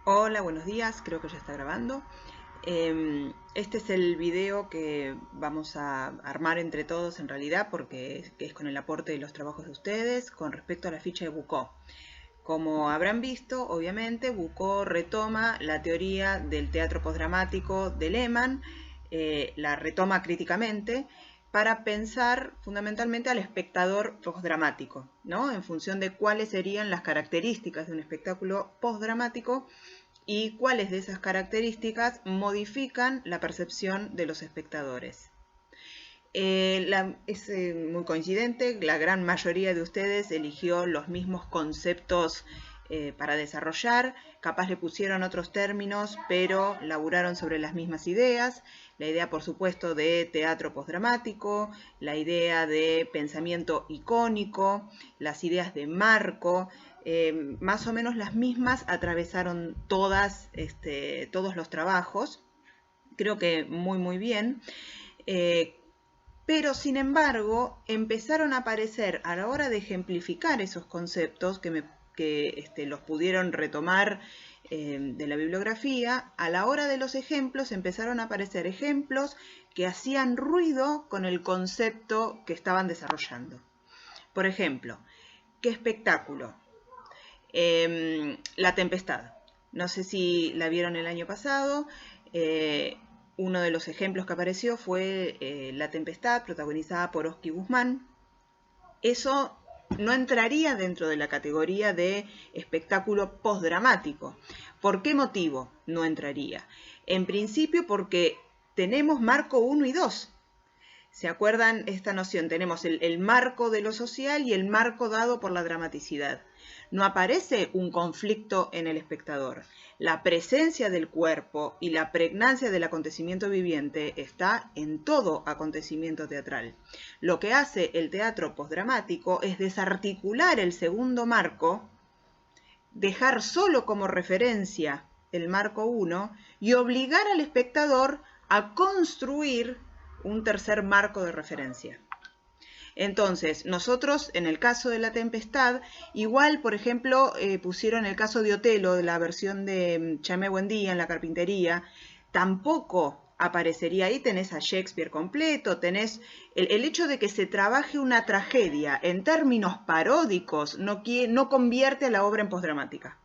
Hola, buenos días, creo que ya está grabando. Este es el video que vamos a armar entre todos en realidad porque es con el aporte de los trabajos de ustedes con respecto a la ficha de Bucó. Como habrán visto, obviamente, Bucó retoma la teoría del teatro postdramático de Lehmann, la retoma críticamente para pensar fundamentalmente al espectador postdramático, ¿no? En función de cuáles serían las características de un espectáculo postdramático y cuáles de esas características modifican la percepción de los espectadores. Es muy coincidente, la gran mayoría de ustedes eligió los mismos conceptos para desarrollar, capaz le pusieron otros términos, pero laburaron sobre las mismas ideas. La idea, por supuesto, de teatro postdramático, la idea de pensamiento icónico, las ideas de marco, más o menos las mismas atravesaron todos los trabajos. Creo que muy bien. Pero, sin embargo, empezaron a aparecer a la hora de ejemplificar esos conceptos que los pudieron retomar de la bibliografía. A la hora de los ejemplos empezaron a aparecer ejemplos que hacían ruido con el concepto que estaban desarrollando. Por ejemplo, ¿qué espectáculo? La Tempestad. No sé si la vieron el año pasado. Uno de los ejemplos que apareció fue La Tempestad, protagonizada por Oski Guzmán. Eso no entraría dentro de la categoría de espectáculo postdramático. ¿Por qué motivo no entraría? En principio porque tenemos marco 1 y 2. ¿Se acuerdan esta noción? Tenemos el marco de lo social y el marco dado por la dramaticidad. No aparece un conflicto en el espectador. La presencia del cuerpo y la pregnancia del acontecimiento viviente está en todo acontecimiento teatral. Lo que hace el teatro postdramático es desarticular el segundo marco, dejar solo como referencia el marco 1 y obligar al espectador a construir un tercer marco de referencia. Entonces, nosotros en el caso de La Tempestad, igual, por ejemplo, pusieron el caso de Otelo, de la versión de Chamé Buendía en La Carpintería, tampoco aparecería ahí. Tenés a Shakespeare completo, tenés el hecho de que se trabaje una tragedia en términos paródicos no convierte a la obra en postdramática.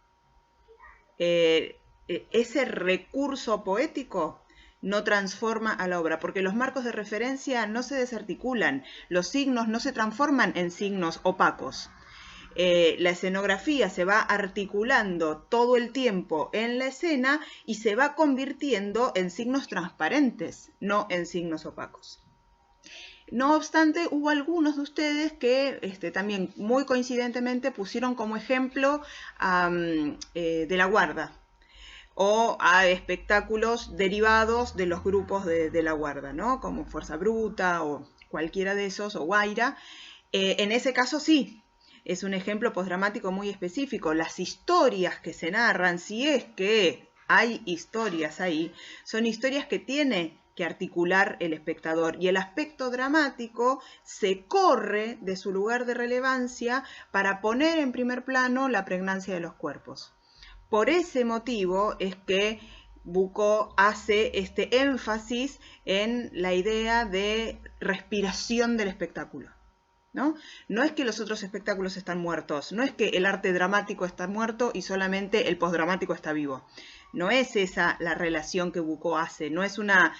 Ese recurso poético no transforma a la obra, porque los marcos de referencia no se desarticulan, los signos no se transforman en signos opacos. La escenografía se va articulando todo el tiempo en la escena y se va convirtiendo en signos transparentes, no en signos opacos. No obstante, hubo algunos de ustedes que también muy coincidentemente pusieron como ejemplo de la Guarda, o a espectáculos derivados de los grupos de la Guarda, ¿no? Como Fuerza Bruta o cualquiera de esos, o Guaira. En ese caso sí, es un ejemplo postdramático muy específico. Las historias que se narran, si es que hay historias ahí, son historias que tiene que articular el espectador, y el aspecto dramático se corre de su lugar de relevancia para poner en primer plano la pregnancia de los cuerpos. Por ese motivo es que Bucó hace este énfasis en la idea de respiración del espectáculo. ¿No? No es que los otros espectáculos están muertos, no es que el arte dramático está muerto y solamente el postdramático está vivo. No es esa la relación que Bucó hace, no es una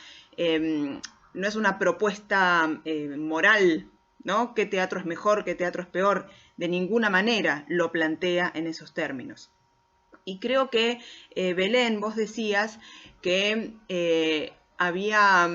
propuesta moral, ¿no? ¿Qué teatro es mejor, qué teatro es peor? De ninguna manera lo plantea en esos términos. Y creo que, Belén, vos decías que había,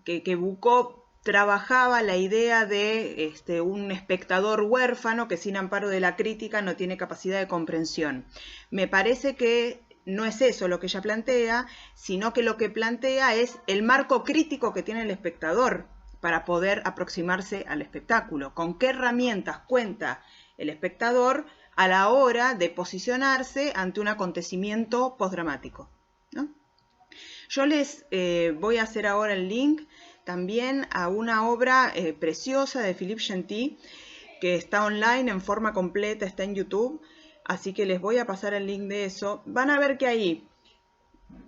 que Bucó trabajaba la idea de un espectador huérfano que sin amparo de la crítica no tiene capacidad de comprensión. Me parece que no es eso lo que ella plantea, sino que lo que plantea es el marco crítico que tiene el espectador para poder aproximarse al espectáculo. ¿Con qué herramientas cuenta el espectador a la hora de posicionarse ante un acontecimiento postdramático, ¿no? Yo les voy a hacer ahora el link también a una obra preciosa de Philippe Gentil, que está online en forma completa, está en YouTube, así que les voy a pasar el link de eso. Van a ver que ahí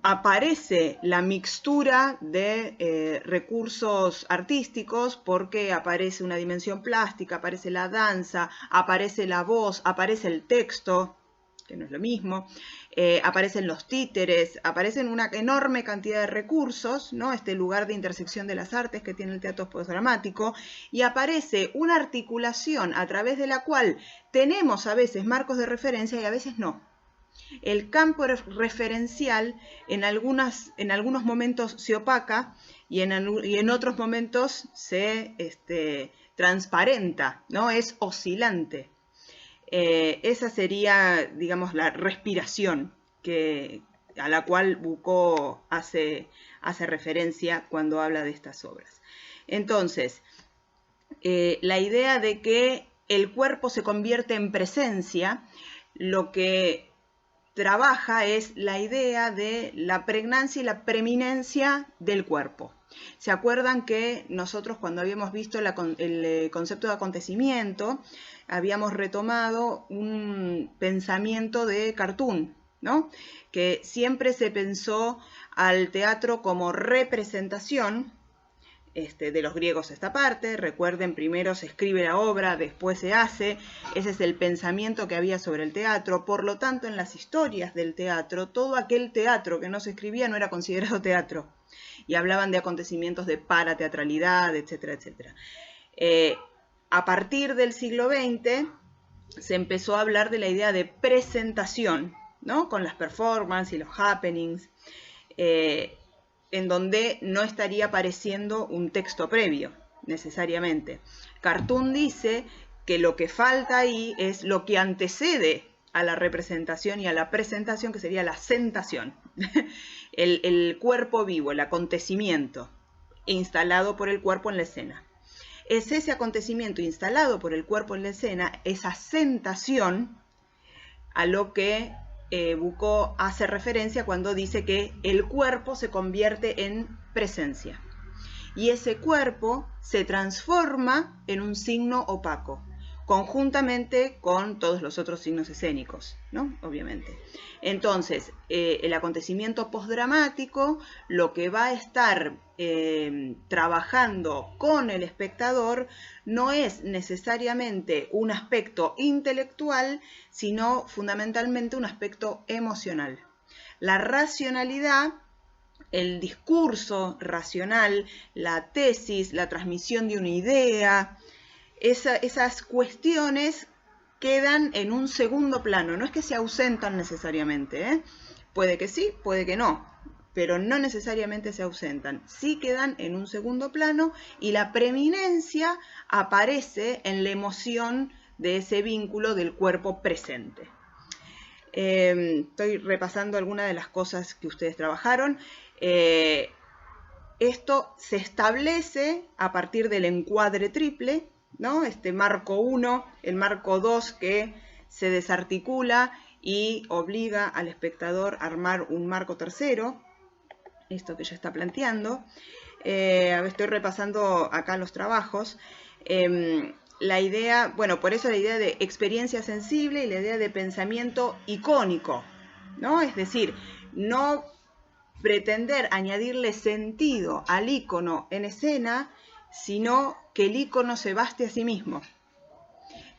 aparece la mixtura de recursos artísticos, porque aparece una dimensión plástica, aparece la danza, aparece la voz, aparece el texto, que no es lo mismo, aparecen los títeres, aparecen una enorme cantidad de recursos, ¿no? Este lugar de intersección de las artes que tiene el teatro postdramático, y aparece una articulación a través de la cual tenemos a veces marcos de referencia y a veces no. El campo referencial en algunos momentos se opaca y en otros momentos se transparenta, ¿no? Es oscilante. Esa sería, digamos, la respiración a la cual Boucault hace referencia cuando habla de estas obras. Entonces, la idea de que el cuerpo se convierte en presencia, lo que trabaja es la idea de la pregnancia y la preeminencia del cuerpo. ¿Se acuerdan que nosotros, cuando habíamos visto el concepto de acontecimiento, habíamos retomado un pensamiento de Cartoon, ¿no? Que siempre se pensó al teatro como representación, de los griegos esta parte? Recuerden, primero se escribe la obra, después se hace. Ese es el pensamiento que había sobre el teatro. Por lo tanto, en las historias del teatro, todo aquel teatro que no se escribía no era considerado teatro. Y hablaban de acontecimientos de parateatralidad, etcétera, etcétera. A partir del siglo XX se empezó a hablar de la idea de presentación, ¿no? Con las performances y los happenings, en donde no estaría apareciendo un texto previo, necesariamente. Cartoon dice que lo que falta ahí es lo que antecede a la representación y a la presentación, que sería la sentación. el cuerpo vivo, el acontecimiento instalado por el cuerpo en la escena. Es ese acontecimiento instalado por el cuerpo en la escena, esa sentación, a lo que Boucault hace referencia cuando dice que el cuerpo se convierte en presencia. Y ese cuerpo se transforma en un signo opaco, conjuntamente con todos los otros signos escénicos, ¿no? Obviamente. Entonces, el acontecimiento postdramático lo que va a estar trabajando con el espectador no es necesariamente un aspecto intelectual, sino fundamentalmente un aspecto emocional. La racionalidad, el discurso racional, la tesis, la transmisión de una idea, esas cuestiones quedan en un segundo plano. No es que se ausentan necesariamente, ¿eh? Puede que sí, puede que no, pero no necesariamente se ausentan. Sí quedan en un segundo plano y la preeminencia aparece en la emoción de ese vínculo del cuerpo presente. Estoy repasando algunas de las cosas que ustedes trabajaron. Esto se establece a partir del encuadre triple, ¿no? Este marco 1, el marco 2 que se desarticula y obliga al espectador a armar un marco tercero, esto que ya está planteando. Estoy repasando acá los trabajos. La idea, bueno, por eso la idea de experiencia sensible y la idea de pensamiento icónico, ¿no? Es decir, no pretender añadirle sentido al ícono en escena, sino que el ícono se baste a sí mismo.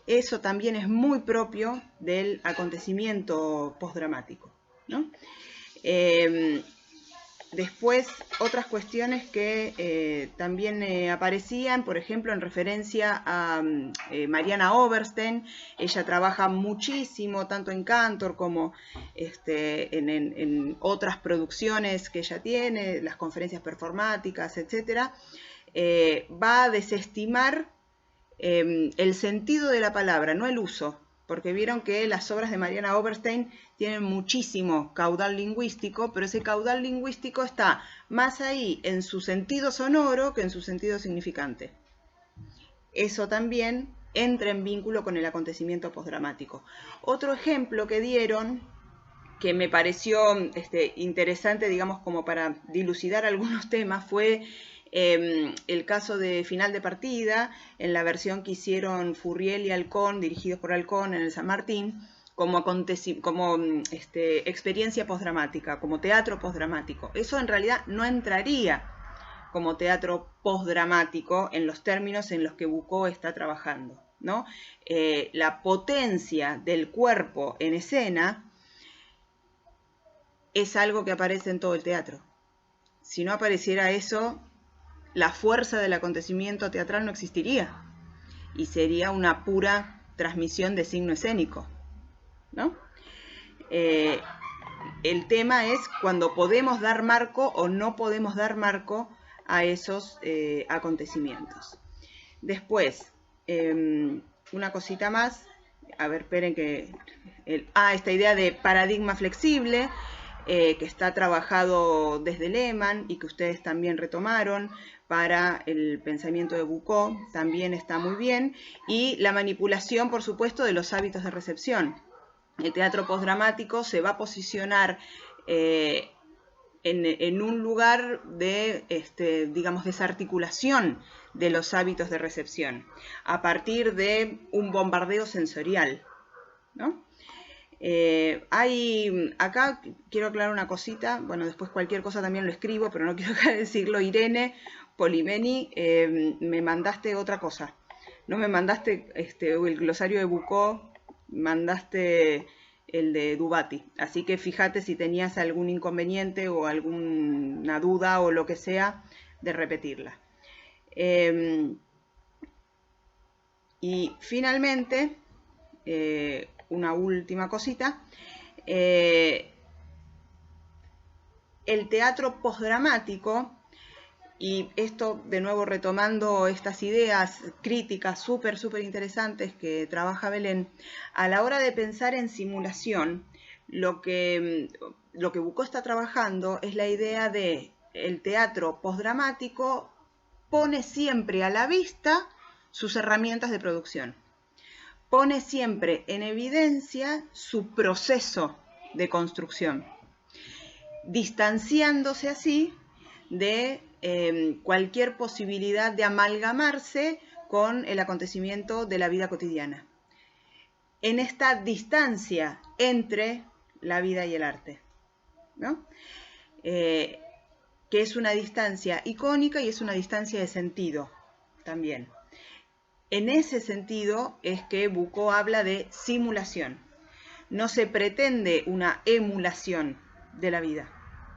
Eso también es muy propio del acontecimiento postdramático, ¿no? Después, otras cuestiones que también aparecían, por ejemplo, en referencia a Mariana Oberstein. Ella trabaja muchísimo, tanto en Cantor como en otras producciones que ella tiene, las conferencias performáticas, etc. Va a desestimar el sentido de la palabra, no el uso, porque vieron que las obras de Mariana Oberstein tienen muchísimo caudal lingüístico, pero ese caudal lingüístico está más ahí en su sentido sonoro que en su sentido significante. Eso también entra en vínculo con el acontecimiento postdramático. Otro ejemplo que dieron, que me pareció interesante, digamos, como para dilucidar algunos temas, fue el caso de Final de Partida, en la versión que hicieron Furriel y Alcón, dirigidos por Alcón en el San Martín, como experiencia postdramática, como teatro postdramático. Eso en realidad no entraría como teatro postdramático en los términos en los que Bucó está trabajando, ¿no? La potencia del cuerpo en escena es algo que aparece en todo el teatro. Si no apareciera eso, la fuerza del acontecimiento teatral no existiría y sería una pura transmisión de signo escénico, ¿no? El tema es cuando podemos dar marco o no podemos dar marco a esos acontecimientos. Después, una cosita más, a ver, esperen que... esta idea de paradigma flexible, que está trabajado desde Lehmann y que ustedes también retomaron para el pensamiento de Bucó, también está muy bien, y la manipulación, por supuesto, de los hábitos de recepción. El teatro postdramático se va a posicionar en un lugar de, digamos, desarticulación de los hábitos de recepción, a partir de un bombardeo sensorial, ¿no? Acá quiero aclarar una cosita, bueno, después cualquier cosa también lo escribo, pero no quiero dejar de decirlo. Irene Polimeni, me mandaste otra cosa, no me mandaste el glosario de Bucó, mandaste el de Dubati, así que fíjate si tenías algún inconveniente o alguna duda o lo que sea de repetirla. Y finalmente, una última cosita, el teatro postdramático, y esto de nuevo retomando estas ideas críticas súper interesantes que trabaja Belén, a la hora de pensar en simulación, lo que Bucó está trabajando es la idea de el teatro postdramático pone siempre a la vista sus herramientas de producción. Pone siempre en evidencia su proceso de construcción, distanciándose así de cualquier posibilidad de amalgamarse con el acontecimiento de la vida cotidiana. En esta distancia entre la vida y el arte, ¿no? Que es una distancia icónica y es una distancia de sentido también. En ese sentido es que Bucó habla de simulación. No se pretende una emulación de la vida,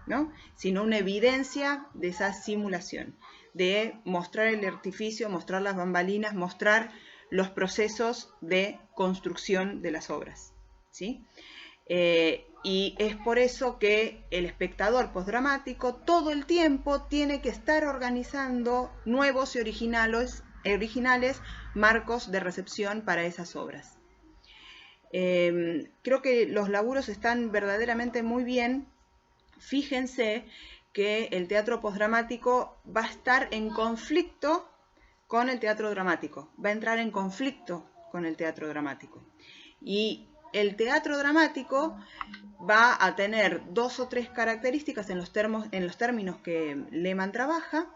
¿no? Sino una evidencia de esa simulación, de mostrar el artificio, mostrar las bambalinas, mostrar los procesos de construcción de las obras, ¿sí? Y es por eso que el espectador postdramático todo el tiempo tiene que estar organizando nuevos y originales marcos de recepción para esas obras. Creo que los laburos están verdaderamente muy bien. Fíjense que el teatro postdramático va a estar en conflicto con el teatro dramático, va a entrar en conflicto con el teatro dramático. Y el teatro dramático va a tener 2 o 3 características en los términos que Lehmann trabaja,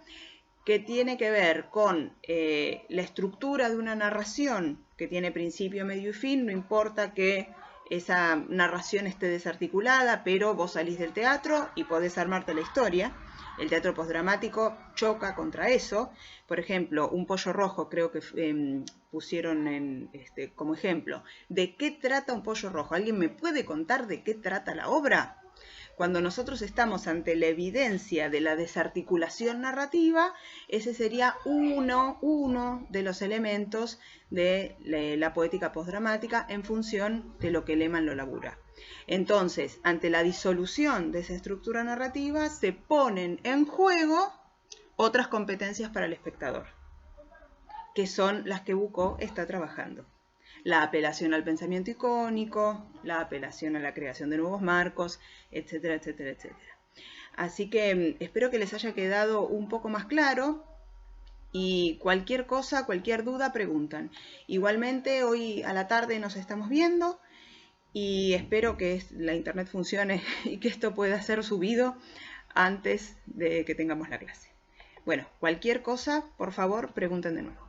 que tiene que ver con la estructura de una narración que tiene principio, medio y fin. No importa que esa narración esté desarticulada, pero vos salís del teatro y podés armarte la historia. El teatro postdramático choca contra eso. Por ejemplo, Un pollo rojo, creo que pusieron como ejemplo. ¿De qué trata Un pollo rojo? ¿Alguien me puede contar de qué trata la obra? Cuando nosotros estamos ante la evidencia de la desarticulación narrativa, ese sería uno de los elementos de la poética postdramática en función de lo que Lehmann lo labura. Entonces, ante la disolución de esa estructura narrativa, se ponen en juego otras competencias para el espectador, que son las que Bucó está trabajando. La apelación al pensamiento icónico, la apelación a la creación de nuevos marcos, etcétera, etcétera, etcétera. Así que espero que les haya quedado un poco más claro y cualquier cosa, cualquier duda, preguntan. Igualmente, hoy a la tarde nos estamos viendo y espero que la internet funcione y que esto pueda ser subido antes de que tengamos la clase. Bueno, cualquier cosa, por favor, pregunten de nuevo.